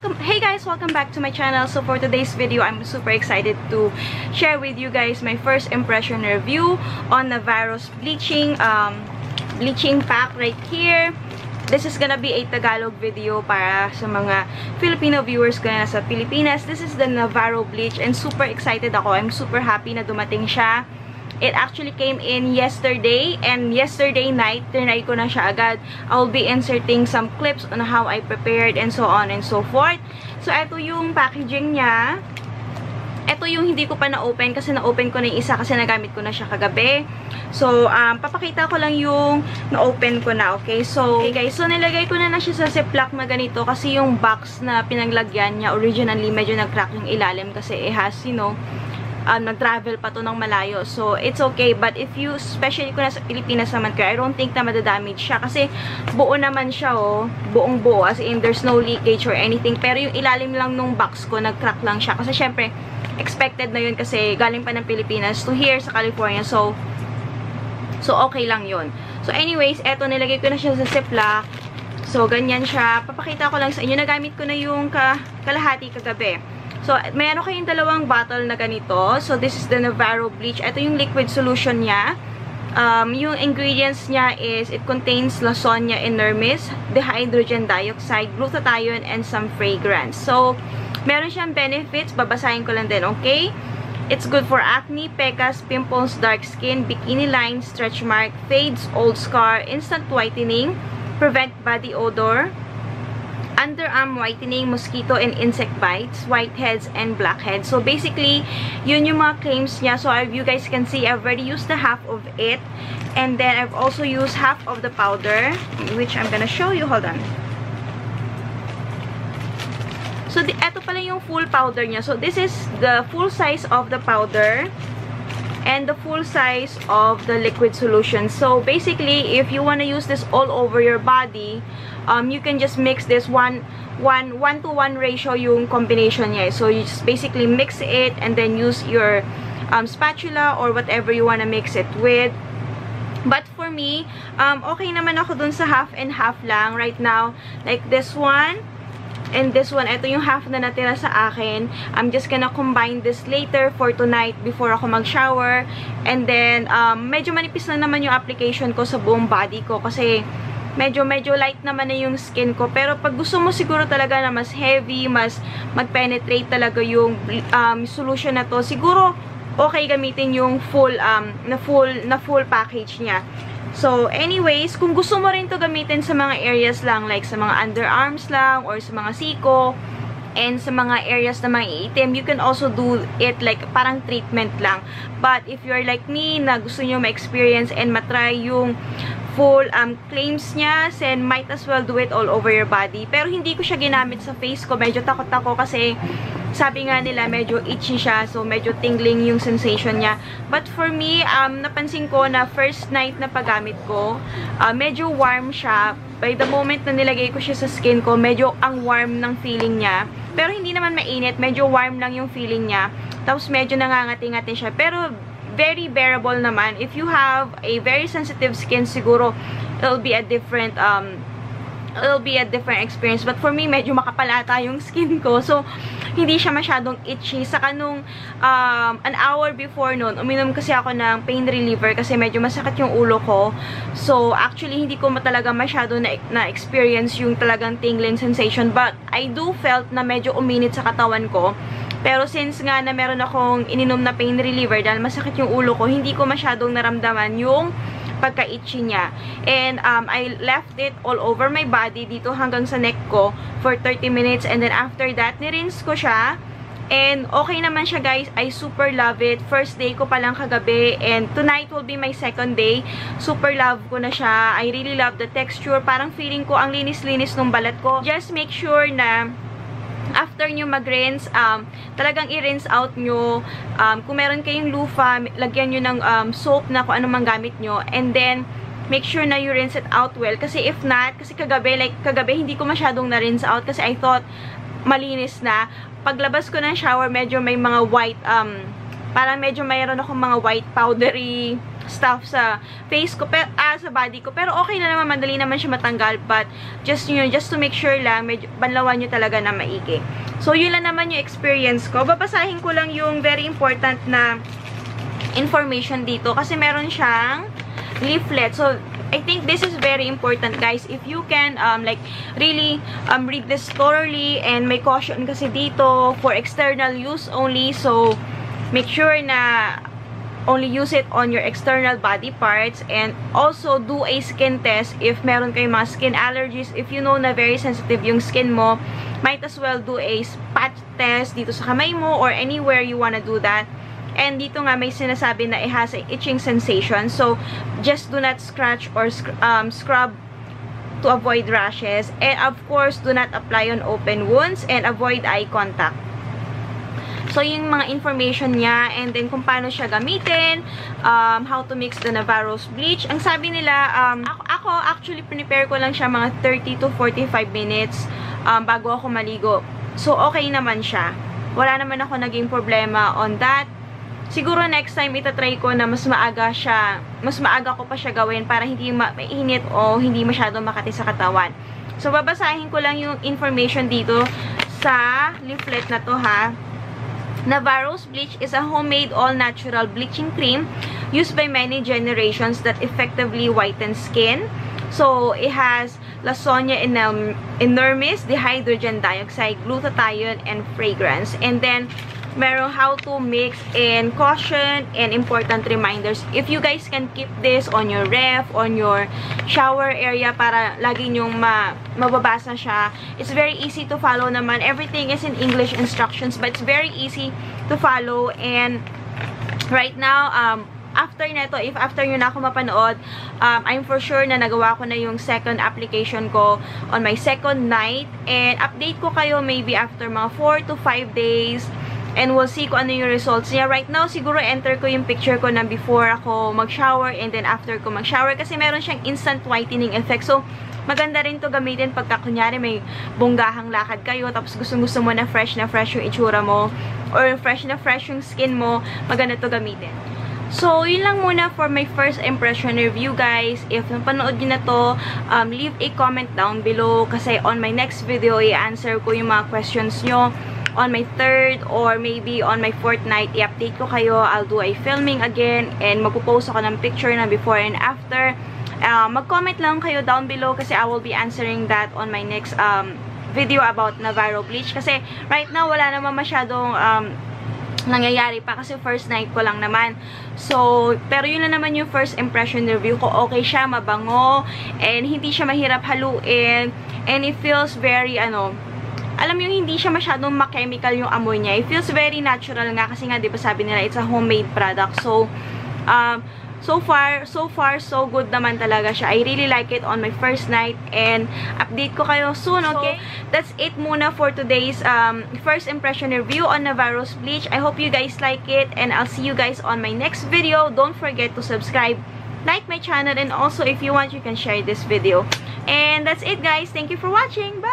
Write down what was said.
Hey guys, welcome back to my channel. So for today's video, I'm super excited to share with you guys my first impression review on Navarro's bleaching pack right here. This is gonna be a Tagalog video para sa mga Filipino viewers ko na nasa Pilipinas. This is the Navarro bleach and super excited ako. I'm super happy na dumating siya. It actually came in yesterday, and yesterday night, tinry ko na siya agad. I'll be inserting some clips on how I prepared and so on and so forth. So, ito yung packaging niya. Ito yung hindi ko pa na-open kasi na-open ko na yung isa kasi nagamit ko na siya kagabi. So, papakita ko lang yung na-open ko na, okay? So, okay guys, so nilagay ko na siya sa Ziploc na ganito kasi yung box na pinaglagyan niya, originally, medyo nag-crack yung ilalim kasi it has, you know, nag-travel pa to ng malayo. So, it's okay. But if you, especially kung nasa Pilipinas naman kayo, I don't think na madadamage siya. Kasi, buo naman siya, oh. Buong buo. As in, there's no leakage or anything. Pero yung ilalim lang nung box ko, nag-crack lang siya. Kasi, syempre, expected na yun kasi galing pa ng Pilipinas to here sa California. So okay lang yun. So, anyways, eto, nilagay ko na siya sa Ziploc. So, ganyan siya. Papakita ko lang sa inyo. Nagamit ko na yung kalahati kagabi. So, mayroon kayong dalawang bottle na ganito. So, this is the Navarro bleach. Ito yung liquid solution niya. Yung ingredients niya is, it contains Lawsonia inermis, dihydrogen dioxide, glutathione, and some fragrance. So, meron siyang benefits. Babasahin ko lang din, okay? It's good for acne, pecas, pimples, dark skin, bikini lines, stretch mark, fades, old scar, instant whitening, prevent body odor, underarm whitening, mosquito and insect bites, whiteheads, and blackheads. So, basically, yun yung mga claims niya. So, you guys can see, I've already used the half of it. And then, I've also used half of the powder, which I'm gonna show you. Hold on. So, eto pala yung full powder niya. So, this is the full size of the powder and the full size of the liquid solution. So, basically, if you wanna use this all over your body, you can just mix this 1:1 ratio yung combination niya. So, you just basically mix it and then use your spatula or whatever you wanna mix it with. But for me, okay naman ako dun sa half and half lang right now. Like this one and this one. Ito yung half na natira sa akin. I'm just gonna combine this later for tonight before ako mag-shower. And then, medyo manipis na naman yung application ko sa buong body ko kasi medyo light naman na yung skin ko. Pero pag gusto mo siguro talaga na mas heavy, mas mag-penetrate talaga yung solution na to, siguro okay gamitin yung full package niya. So, anyways, kung gusto mo rin to gamitin sa mga areas lang, like sa mga underarms lang, or sa mga siko, and sa mga areas na maiitim, you can also do it like parang treatment lang. But if you're like me, na gusto nyo ma-experience and matry yung full claims niya, then might as well do it all over your body. Pero hindi ko siya ginamit sa face ko. Medyo takot ako kasi sabi nga nila, medyo itchy siya. So, medyo tingling yung sensation niya. But for me, napansin ko na first night na paggamit ko, medyo warm siya. By the moment na nilagay ko siya sa skin ko, medyo ang warm ng feeling niya. Pero hindi naman mainit. Medyo warm lang yung feeling niya. Tapos, medyo nangangati-ngati siya. Pero, very bearable naman. If you have a very sensitive skin, siguro, it'll be a different experience. But for me, medyo makapalata yung skin ko. So, hindi siya masyadong itchy. Saka nung an hour before nun, uminom kasi ako ng pain reliever kasi medyo masakit yung ulo ko. So, actually, hindi ko talaga masyado na-experience yung talagang tingling sensation. But, I do felt na medyo uminit sa katawan ko. Pero since nga na meron akong ininom na pain reliever dahil masakit yung ulo ko, hindi ko masyadong naramdaman yung pagka-itchy niya. And I left it all over my body dito hanggang sa neck ko for 30 minutes. And then after that, nirinse ko siya. And okay naman siya guys. I super love it. First day ko pa lang kagabi. And tonight will be my second day. Super love ko na siya. I really love the texture. Parang feeling ko ang linis-linis ng balat ko. Just make sure na after nyo mag-rinse, talagang i-rinse out nyo. Kung meron kayong loofah, lagyan nyo ng soap na kung anong gamit nyo. And then, make sure na you rinse it out well. Kasi if not, kasi kagabi hindi ko masyadong na-rinse out kasi I thought malinis na. Paglabas ko ng shower, medyo may mga white, parang medyo mayroon akong mga white powdery stuff sa face ko, sa body ko. Pero okay na naman, madali naman siya matanggal. But, just to make sure lang, medyo banlawan nyo talaga na maigi. So, yun lang naman yung experience ko. Babasahin ko lang yung very important na information dito. Kasi meron siyang leaflet. So, I think this is very important, guys. If you can, like, really read this thoroughly, and may caution kasi dito for external use only. So, make sure na only use it on your external body parts, and also do a skin test if meron kayong mga skin allergies. If you know na very sensitive yung skin mo, might as well do a patch test dito sa kamay mo or anywhere you wanna do that. And dito nga may sinasabi na it has a itching sensation, so just do not scratch or scrub to avoid rashes, and of course do not apply on open wounds, and avoid eye contact. So, yung mga information niya, and then kung paano siya gamitin, how to mix the Navarro's bleach. Ang sabi nila, ako actually prepare ko lang siya mga 30 to 45 minutes bago ako maligo. So, okay naman siya. Wala naman ako naging problema on that. Siguro next time itatry ko na mas maaga ko pa siya gawin para hindi mainit o hindi masyadong makati sa katawan. So, babasahin ko lang yung information dito sa leaflet na to, ha. Navarro's bleach is a homemade all-natural bleaching cream used by many generations that effectively whitens skin. So, it has Lawsonia inermis, dihydrogen dioxide, glutathione, and fragrance. And then, meron how to mix, and caution and important reminders. If you guys can keep this on your ref, on your shower area para lagi nyong mababasa siya. It's very easy to follow naman. Everything is in English instructions, but it's very easy to follow. And right now, after neto, if after nyo na ako mapanood, I'm for sure na nagawa ko na yung second application ko on my second night. And update ko kayo maybe after mga 4 to 5 days. And we'll see kung ano yung results niya. Right now, siguro enter ko yung picture ko na before ako mag-shower and then after ko mag-shower. Kasi meron siyang instant whitening effect. So, maganda rin to gamitin pagka kunyari may bunggahang lakad kayo. Tapos gusto mo na fresh yung itsura mo. Or fresh yung skin mo. Maganda to gamitin. So, yun lang muna for my first impression review, guys. If napanood nyo na to, leave a comment down below. Kasi on my next video, i-answer ko yung mga questions nyo. On my third or maybe on my fourth night, i-update ko kayo. I'll do a filming again and magpo-post ako ng picture na before and after. Mag-comment lang kayo down below kasi I will be answering that on my next video about Navarro bleach. Kasi right now, wala naman masyadong nangyayari pa kasi first night ko lang naman. So, pero yun na naman yung first impression review ko. Okay siya, mabango, and hindi siya mahirap haluin, and it feels very, alam yung hindi siya masyadong ma-chemical yung amoy niya. It feels very natural nga kasi nga, di ba sabi nila, it's a homemade product. So, so far, so good naman talaga siya. I really like it on my first night, and update ko kayo soon, okay? So, that's it muna for today's first impression review on Navarro's bleach. I hope you guys like it, and I'll see you guys on my next video. Don't forget to subscribe, like my channel, and also if you want, you can share this video. And that's it, guys. Thank you for watching. Bye!